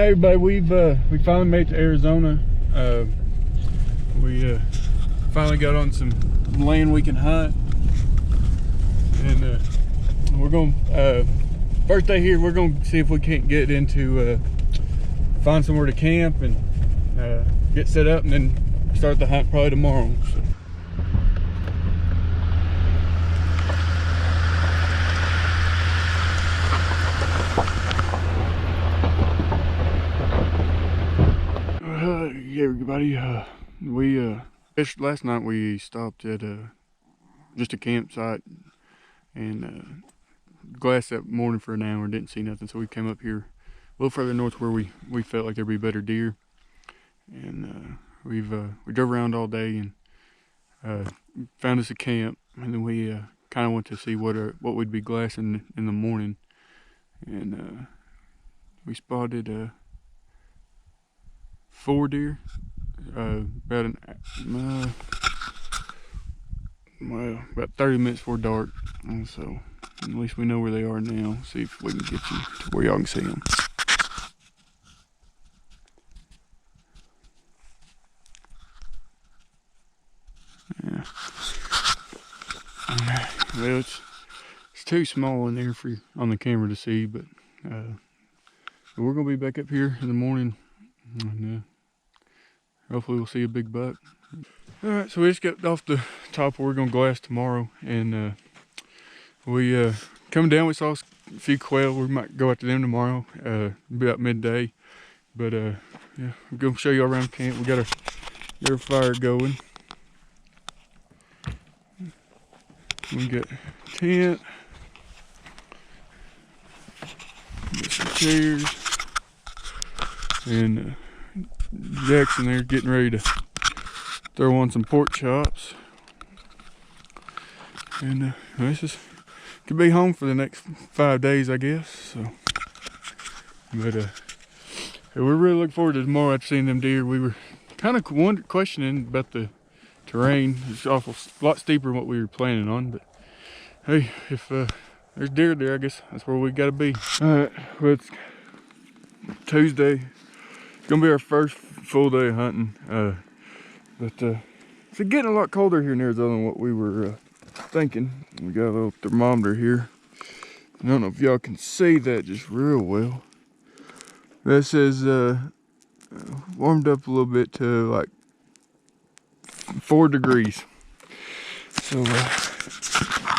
Hey everybody, we finally made it to Arizona. We finally got on some land we can hunt, and we're gonna first day here. We're gonna see if we can't get into find somewhere to camp and get set up, and then start the hunt probably tomorrow. So. Yeah, everybody, last night we stopped at just a campsite and glassed that morning for an hour, didn't see nothing, so we came up here a little further north where we felt like there'd be better deer, and we drove around all day and found us a camp, and then we kind of went to see what we'd be glassing in the morning, and we spotted 4 deer, about 30 minutes before dark, and so at least we know where they are now. See if we can get you to where y'all can see them. Yeah. Well, it's too small in there on the camera to see, but we're gonna be back up here in the morning, and hopefully we'll see a big buck. All right, so we just got off the top where we're gonna glass tomorrow, and we coming down, we saw a few quail. We might go after them tomorrow, be about midday. But yeah, I'm gonna show you all around camp. We got our fire going. We got tent, got some chairs, and Jackson there getting ready to throw on some pork chops, and this could be home for the next 5 days, I guess. So, but we're really looking forward to tomorrow after seeing them deer. We were kind of questioning about the terrain. It's a lot steeper than what we were planning on, but hey, if there's deer there, I guess that's where we gotta be. All right, well, it's Tuesday. It's gonna be our first full day of hunting, but it's getting a lot colder here in Arizona than what we were thinking. We got a little thermometer here. I don't know if y'all can see that just real well. That says warmed up a little bit to like 4 degrees. So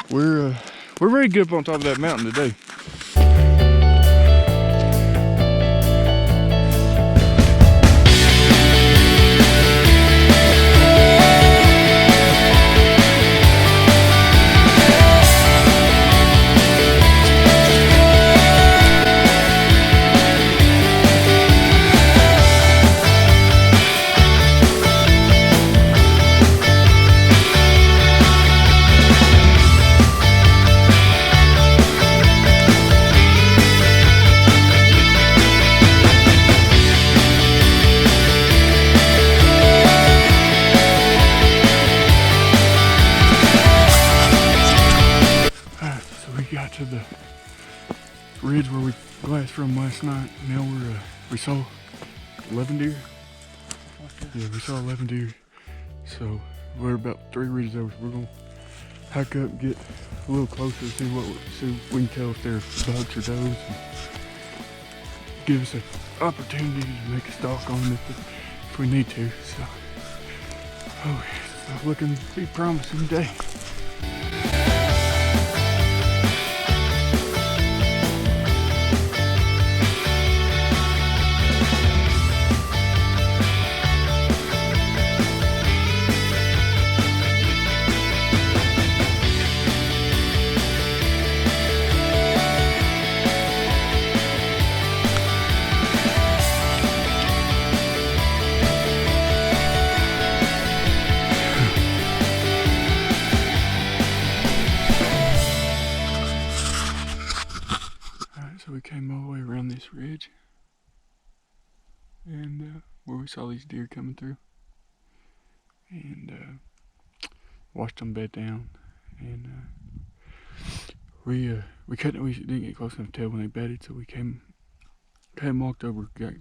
we're ready to get up on top of that mountain today. To the ridge where we glassed from last night. Now we saw 11 deer. Yeah, we saw 11 deer. So we're about 3 ridges over. So we're gonna hike up, get a little closer, see if we can tell if they're bucks or does, and give us an opportunity to make a stalk on them if we need to. So, oh, it's looking to be a promising day. So we came all the way around this ridge, and where we saw these deer coming through, and watched them bed down, and we didn't get close enough to tell when they bedded, so we came walked over, got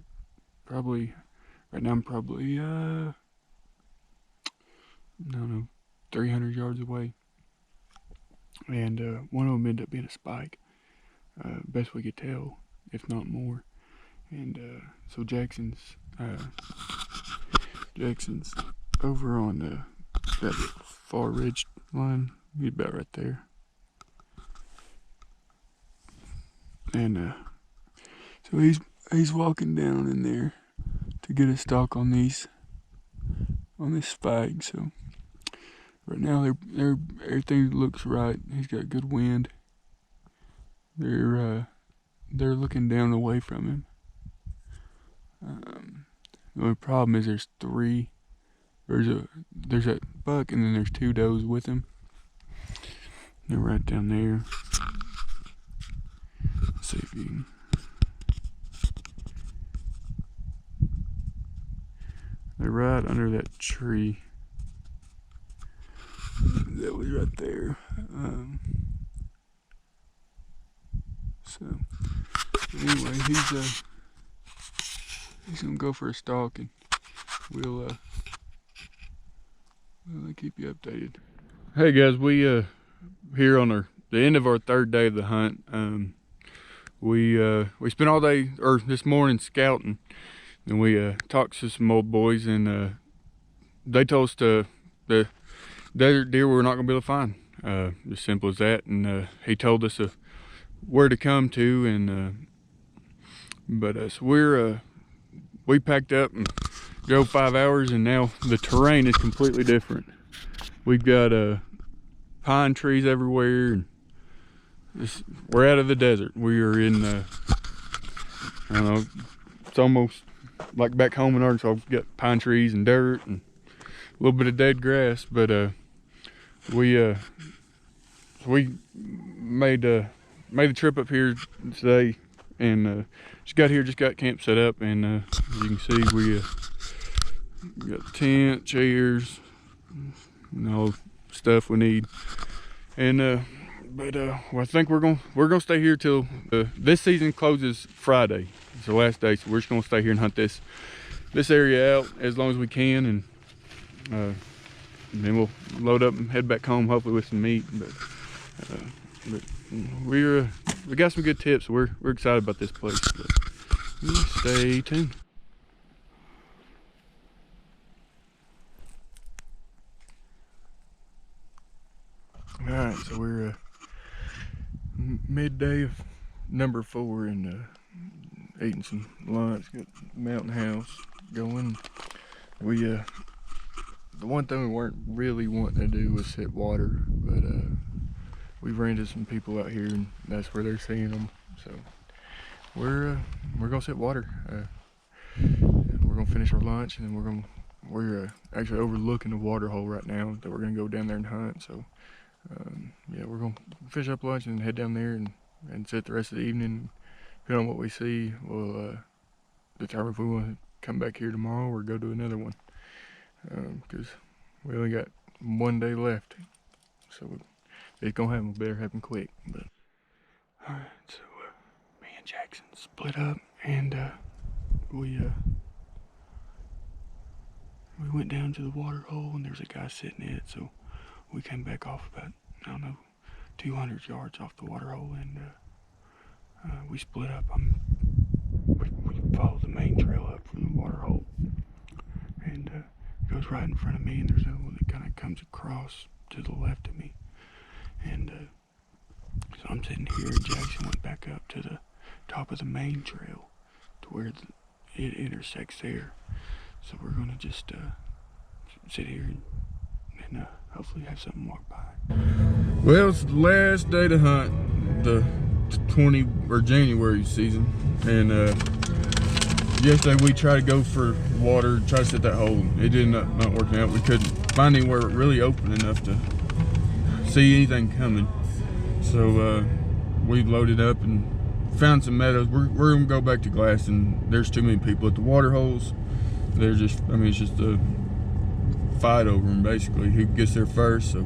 probably, right now I'm probably, I don't know, 300 yards away. And one of them ended up being a spike, best we could tell, if not more. And so Jackson's over on that far ridge line. He's about right there. And so he's walking down in there to get a stalk on this spike. So right now everything looks right. He's got good wind. They're looking down away from him. The only problem is there's three. There's that buck, and then there's two does with him. They're right down there. Let's see if you can. They're right under that tree. That was right there. So anyway, he's gonna go for a stalk, and we'll keep you updated. Hey guys, we here on the end of our third day of the hunt. We spent all day, or this morning, scouting, and we talked to some old boys, and they told us the desert deer we're not gonna be able to find. As simple as that. And he told us where to come to, and so we packed up and drove 5 hours, and now the terrain is completely different. We've got pine trees everywhere, and we're out of the desert. We are in I don't know, it's almost like back home in Arkansas. We've got pine trees and dirt and a little bit of dead grass, but we made the trip up here today, and just got camp set up, and as you can see, we got tent, chairs, and all stuff we need. And well, I think we're gonna stay here till this season closes Friday. It's the last day, so we're just gonna stay here and hunt this area out as long as we can, and then we'll load up and head back home, hopefully with some meat. But we got some good tips. We're excited about this place. But stay tuned. All right, so we're midday of number 4, and eating some lunch. Got Mountain House going. The one thing we weren't really wanting to do was hit water, but we ran into some people out here, and that's where they're seeing them. So we're gonna hit water. We're gonna finish our lunch, and then we're actually overlooking the water hole right now that we're gonna go down there and hunt. So yeah, we're gonna finish up lunch and head down there and sit the rest of the evening. Depending on what we see, we'll determine if we want to come back here tomorrow or go to another one. Because we only got 1 day left, so it's gonna happen. We better happen quick. But all right, so me and Jackson split up, and we went down to the water hole, and there's a guy sitting in it. So we came back off about, I don't know, 200 yards off the water hole, and we split up. We followed the main trail up from the water hole, and it goes right in front of me, and there's another one that kind of comes across to the left of me. And so I'm sitting here, and Jackson went back up to the top of the main trail to where it intersects there. So we're gonna just sit here and hopefully have something walk by. Well, it's the last day to hunt the January season, and yesterday we tried to go for water, try to set that hole. It did not working out. We couldn't find anywhere really open enough to see anything coming. So we loaded up and found some meadows. We're gonna go back to glass, and there's too many people at the water holes. They're just, I mean, it's just a fight over them basically, who gets there first. So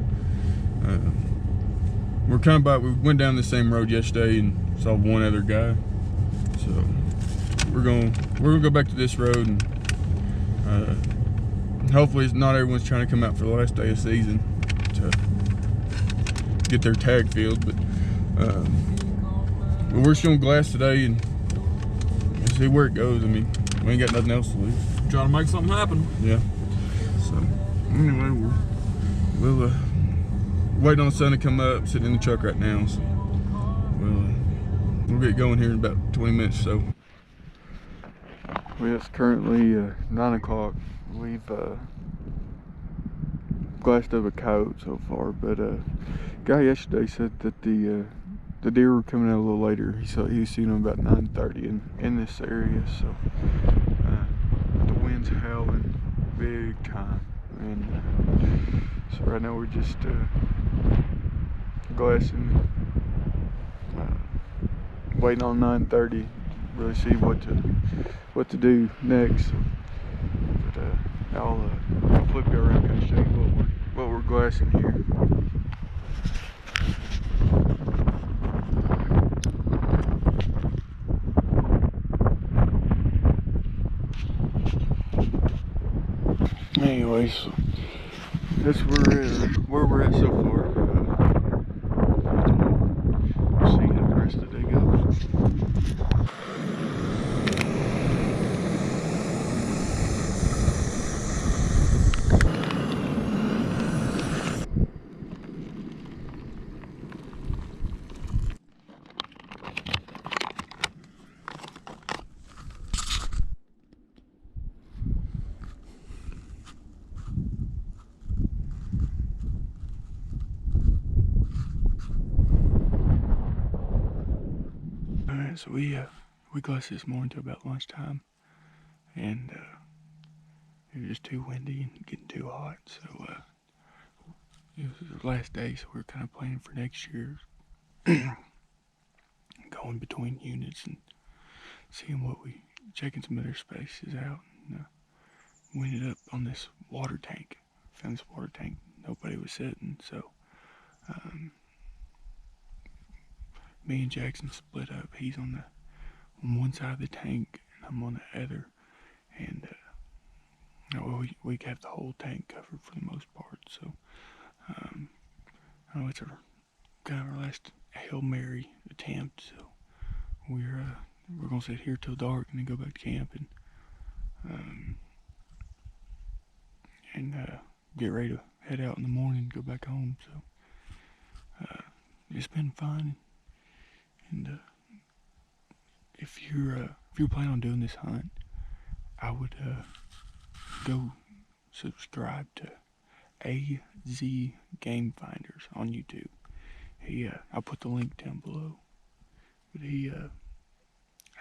we're coming by. We went down the same road yesterday and saw one other guy. So we're gonna go back to this road, and hopefully it's not everyone's trying to come out for the last day of season to get their tag filled, but we're just gonna glass today and see where it goes. I mean, we ain't got nothing else to lose. Trying to make something happen. Yeah. So anyway, we'll waiting on the sun to come up. Sitting in the truck right now, so we'll get going here in about 20 minutes. So well, it's currently 9 o'clock. We've glassed up a coyote so far, but guy yesterday said that the deer were coming out a little later. He was seeing them about 9:30 in this area. So the wind's howling big time, and so right now we're just glassing, waiting on 9:30, really see what to do next. But I'll flip you around and show you what we're glassing here. Anyways, so that's where we're at so far. We'll see how the rest of the day goes. So we glassed this morning till about lunchtime, and it was just too windy and getting too hot. So it was the last day, so we were kind of planning for next year, going between units and seeing checking some other spaces out. And we ended up on this water tank. Found this water tank nobody was sitting, so me and Jackson split up. He's on one side of the tank, and I'm on the other. And we have the whole tank covered for the most part. So I know it's kind of our last Hail Mary attempt. So we're gonna sit here till dark and then go back to camp and get ready to head out in the morning and go back home. So it's been fun. And if you're planning on doing this hunt, I would go subscribe to AZ Game Finders on YouTube. I'll put the link down below. But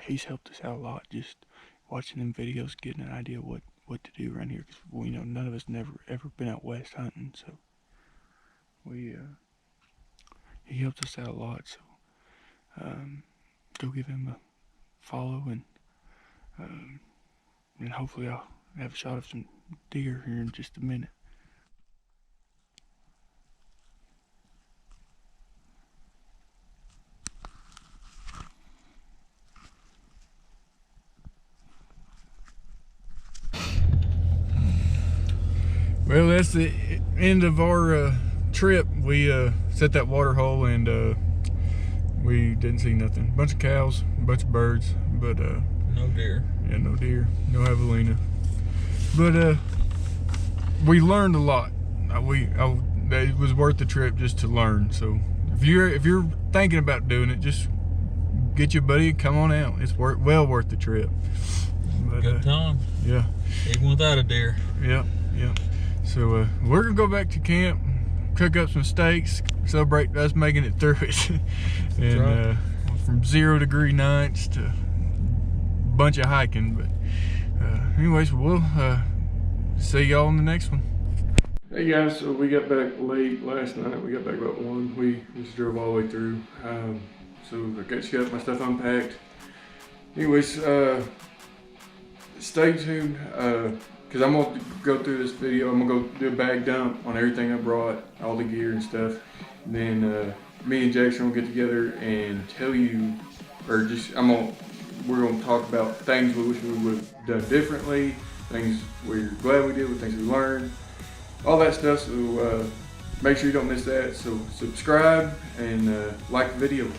he's helped us out a lot, just watching them videos, getting an idea what to do around here. Because none of us ever been out west hunting, so he helped us out a lot. So go give him a follow, and hopefully I'll have a shot of some deer here in just a minute. Well, that's the end of our trip. We set that water hole, and we didn't see nothing. A bunch of cows, a bunch of birds, but no deer. Yeah, no deer, no javelina. But we learned a lot. It was worth the trip just to learn. So if you're thinking about doing it, just get your buddy and come on out. It's well worth the trip. But, good time. Yeah. Even without a deer. Yeah. So we're gonna go back to camp, cook up some steaks, celebrate us making it through it. And right. From 0-degree nights to a bunch of hiking. But anyways, we'll see y'all in the next one. Hey guys, so we got back late last night. We got back about 1. We just drove all the way through. So I got my stuff unpacked. Anyways, stay tuned, because I'm going to go through this video. I'm going to go do a bag dump on everything I brought, all the gear and stuff. And then me and Jackson will get together and tell you, or just I'm going to we're going to talk about things we wish we would have done differently, things we're glad we did, with things we learned, all that stuff. So make sure you don't miss that. So subscribe and like the video.